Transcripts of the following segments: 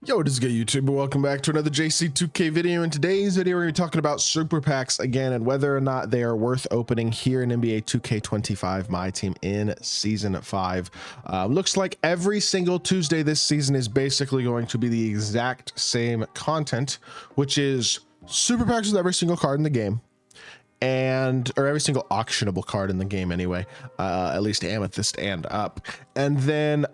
Yo, what is good, YouTube? Welcome back to another JC2K video. In today's video, we're going to be talking about super packs again and whether or not they are worth opening here in NBA 2K25 MyTEAM in Season 5. Looks like every single Tuesday this season is basically going to be the exact same content, which is super packs with every single card in the game. Or every single auctionable card in the game anyway, at least amethyst and up. And then,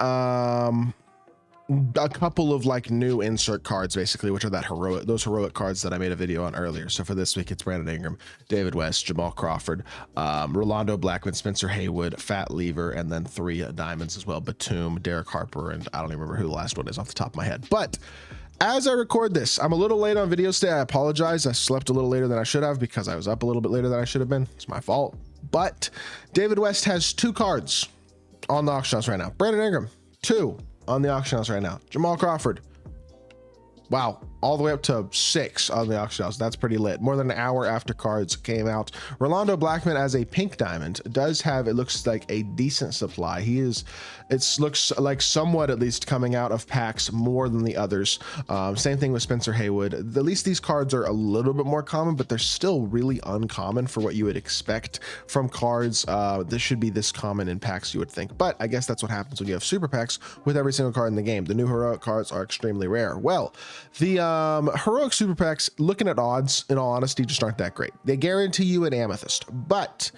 a couple of like new insert cards basically, which are those heroic cards that I made a video on earlier. So for this week, it's Brandon Ingram, David West, Jamal Crawford, Rolando Blackman, Spencer Haywood, Fat Lever, and then 3 diamonds as well: Batum, Derek Harper, and I don't even remember who the last one is off the top of my head. But as I record this, I'm a little late on videos today. I apologize. I slept a little later than I should have because I was up a little bit later than I should have been. It's my fault. But David West has 2 cards on the auction house right now. Brandon Ingram, 2 on the auction house right now. Jamal Crawford, wow, all the way up to 6 on the auction house. That's pretty lit. More than an hour after cards came out. Rolando Blackman as a pink diamond does have, it looks like, a decent supply. It looks like somewhat at least coming out of packs more than the others. Same thing with Spencer Haywood. At least these cards are a little bit more common, but they're still really uncommon for what you would expect from cards. This should be this common in packs, you would think. But I guess that's what happens when you have super packs with every single card in the game. The new heroic cards are extremely rare. Well, the heroic super packs, looking at odds, in all honesty, just aren't that great. They guarantee you an amethyst, but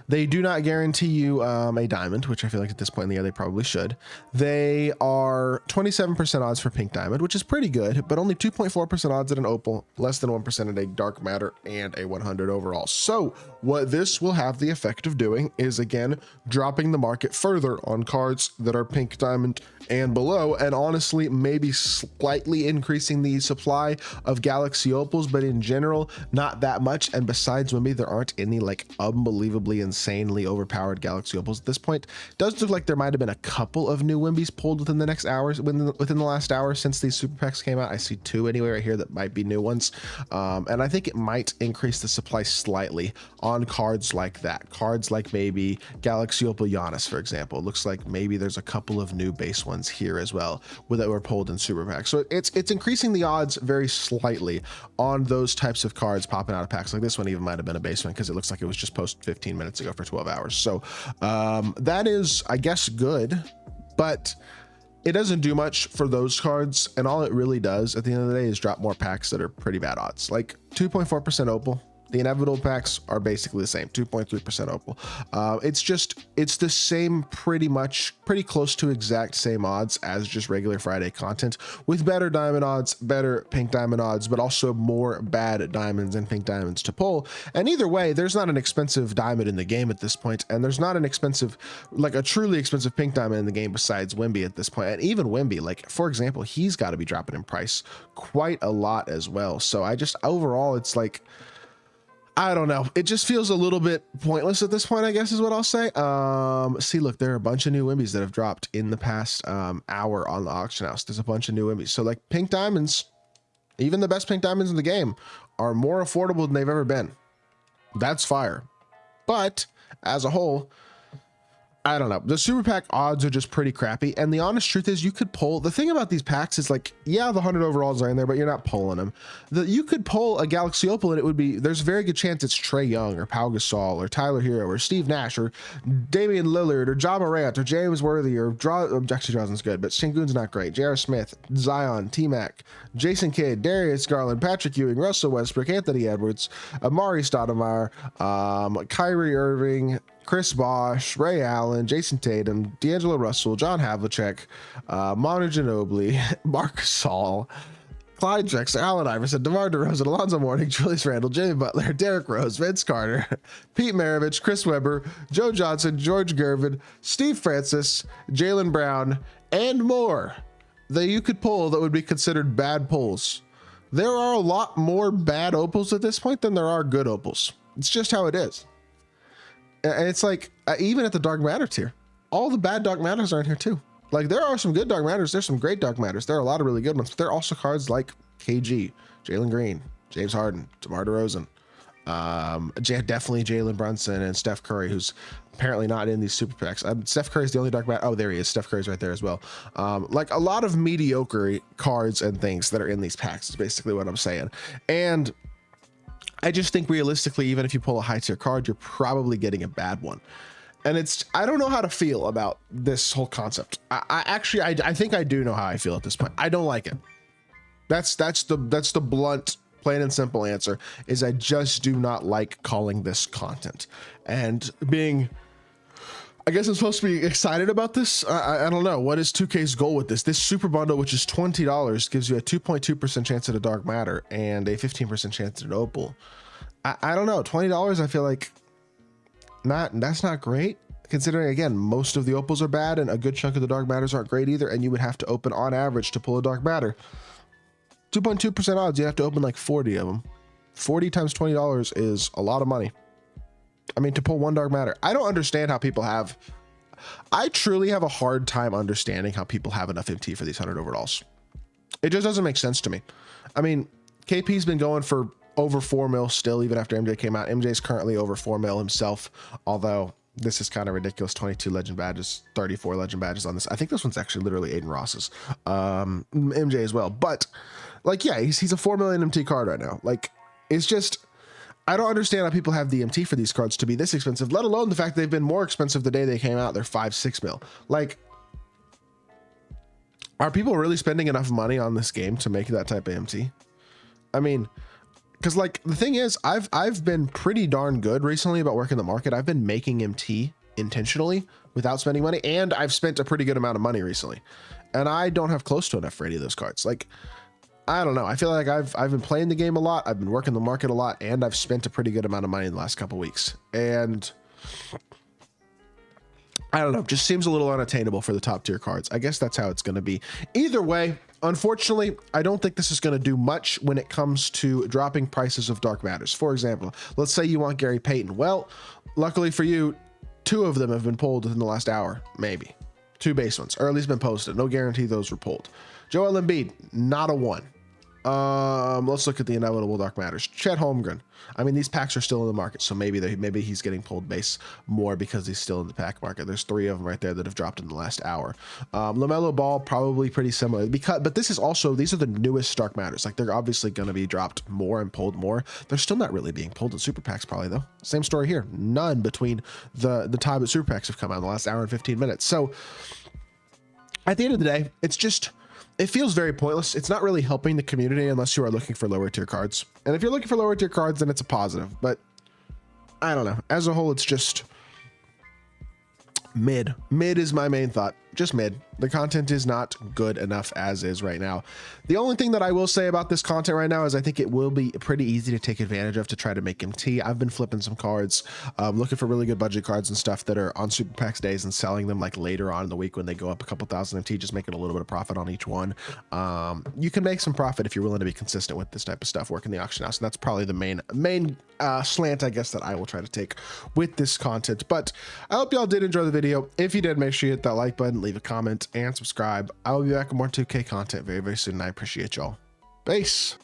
they do not guarantee you a diamond, which I feel like at this point in the year they probably should. They are 27% odds for pink diamond, which is pretty good, but only 2.4% odds at an opal, less than 1% at a dark matter, and a 100 overall. So what this will have the effect of doing is, again, dropping the market further on cards that are pink diamond and below, and honestly maybe slightly increasing the supply of galaxy opals, but in general not that much. And besides Wimby, there aren't any like unbelievably insanely overpowered galaxy opals at this point. It does look like there might have been a couple of new Wimbys pulled within the next hours, within the last hour since these super packs came out. I see 2 anyway right here that might be new ones, and I think it might increase the supply slightly on cards like that. Cards like maybe galaxy opal Giannis, for example. It looks like maybe there's a couple of new base ones here as well that were pulled in super packs. So it's increasing the odds very slightly on those types of cards popping out of packs. Like this one even might have been a base one because it looks like it was just posted 15 minutes ago for 12 hours. So that is, I guess, good, but it doesn't do much for those cards. And all it really does at the end of the day is drop more packs that are pretty bad odds, like 2.4% opal. The inevitable packs are basically the same, 2.3% opal. It's the same, pretty close to exact same odds as just regular Friday content, with better diamond odds, better pink diamond odds, but also more bad diamonds and pink diamonds to pull. And either way, there's not an expensive diamond in the game at this point, and there's not an expensive, like a truly expensive pink diamond in the game besides Wimby at this point. And even Wimby, like for example, he's got to be dropping in price quite a lot as well. So overall, it's like, I don't know. It just feels a little bit pointless at this point, I guess is what I'll say. See, look, there are a bunch of new Wimbys that have dropped in the past hour on the auction house. There's a bunch of new Wimbys. So like pink diamonds, even the best pink diamonds in the game, are more affordable than they've ever been. That's fire. But as a whole, I don't know. The super pack odds are just pretty crappy. And the honest truth is you could pull, the thing about these packs is like, yeah, the 100 overalls are in there, but you're not pulling them. You could pull a Galaxy Opal and it would be, there's a very good chance it's Trae Young or Pau Gasol or Tyler Hero or Steve Nash or Damian Lillard or Ja Morant or James Worthy or actually Drazen's good, but Sengun's not great. J.R. Smith, Zion, T-Mac, Jason Kidd, Darius Garland, Patrick Ewing, Russell Westbrook, Anthony Edwards, Amari Stoudemire, Kyrie Irving, Chris Bosh, Ray Allen, Jason Tatum, D'Angelo Russell, John Havlicek, Manu Ginobili, Marc Gasol, Clyde Drexler, Allen Iverson, DeMar DeRozan, Alonzo Mourning, Julius Randle, Jimmy Butler, Derrick Rose, Vince Carter, Pete Maravich, Chris Webber, Joe Johnson, George Gervin, Steve Francis, Jaylen Brown, and more that you could pull that would be considered bad pulls. There are a lot more bad opals at this point than there are good opals. It's just how it is. And it's like, even at the dark matter tier, all the bad dark matters are in here too. Like there are some good dark matters. There's some great dark matters. There are a lot of really good ones, but there are also cards like KG, Jalen Green, James Harden, DeMar DeRozan, Definitely Jalen Brunson and Steph Curry, who's apparently not in these super packs. Steph Curry's the only dark matter. Oh, there he is. Steph Curry's right there as well. Like a lot of mediocre cards and things that are in these packs is basically what I'm saying. And I just think realistically, even if you pull a high tier card, you're probably getting a bad one. And I don't know how to feel about this whole concept. I think I do know how I feel at this point. I don't like it. That's the blunt, plain and simple answer, is I just do not like calling this content. And being, I guess I'm supposed to be excited about this. I don't know. What is 2K's goal with this? This super bundle, which is $20, gives you a 2.2% chance at a dark matter and a 15% chance at an opal. I don't know. $20, I feel like that's not great, considering again most of the opals are bad and a good chunk of the dark matters aren't great either, and you would have to open on average to pull a dark matter 2.2% odds. You have to open like 40 of them. 40 times $20 is a lot of money. I mean, to pull one dark matter. I don't understand how people have, I truly have a hard time understanding how people have enough MT for these 100 overalls. It just doesn't make sense to me. I mean, KP's been going for over 4 mil still, even after MJ came out. MJ's currently over 4 mil himself, although this is kind of ridiculous. 22 legend badges, 34 legend badges on this. I think this one's actually literally Aiden Ross's, MJ as well. But like, yeah, he's a 4 million MT card right now. Like, it's just, I don't understand how people have the MT for these cards to be this expensive, let alone the fact they've been more expensive the day they came out. They're 5-6 mil. Like, are people really spending enough money on this game to make that type of MT? I mean, because like the thing is, I've been pretty darn good recently about working the market. I've been making MT intentionally without spending money, and I've spent a pretty good amount of money recently, and I don't have close to enough for any of those cards. Like, I don't know. I feel like I've been playing the game a lot. I've been working the market a lot, and I've spent a pretty good amount of money in the last couple weeks. And I don't know, just seems a little unattainable for the top tier cards. I guess that's how it's going to be. Either way, unfortunately, I don't think this is going to do much when it comes to dropping prices of dark matters. For example, let's say you want Gary Payton. Well, luckily for you, 2 of them have been pulled within the last hour, maybe. 2 base ones, or at least been posted. No guarantee those were pulled. Joel Embiid, not a 1. Let's look at the inevitable dark matters. Chet Holmgren. I mean, these packs are still in the market, so maybe he's getting pulled base more because he's still in the pack market. There's 3 of them right there that have dropped in the last hour. LaMelo Ball, probably pretty similar, but this is also, these are the newest dark matters. Like, they're obviously going to be dropped more and pulled more. They're still not really being pulled in super packs probably though. Same story here. None between the time that super packs have come out in the last hour and 15 minutes. So at the end of the day, it's just, it feels very pointless. It's not really helping the community unless you are looking for lower tier cards. And if you're looking for lower tier cards, then it's a positive. But I don't know. As a whole, it's just mid. Mid is my main thought. Just mid. The content is not good enough as is right now. The only thing that I will say about this content right now is I think it will be pretty easy to take advantage of to try to make MT. I've been flipping some cards, looking for really good budget cards and stuff that are on super packs days and selling them like later on in the week when they go up a couple thousand MT, just making a little bit of profit on each one. You can make some profit if you're willing to be consistent with this type of stuff, working the auction house. And that's probably the main slant, I guess, that I will try to take with this content. But I hope y'all did enjoy the video. If you did, make sure you hit that like button, leave a comment, and subscribe. I will be back with more 2K content very, very soon, and I appreciate y'all. Peace.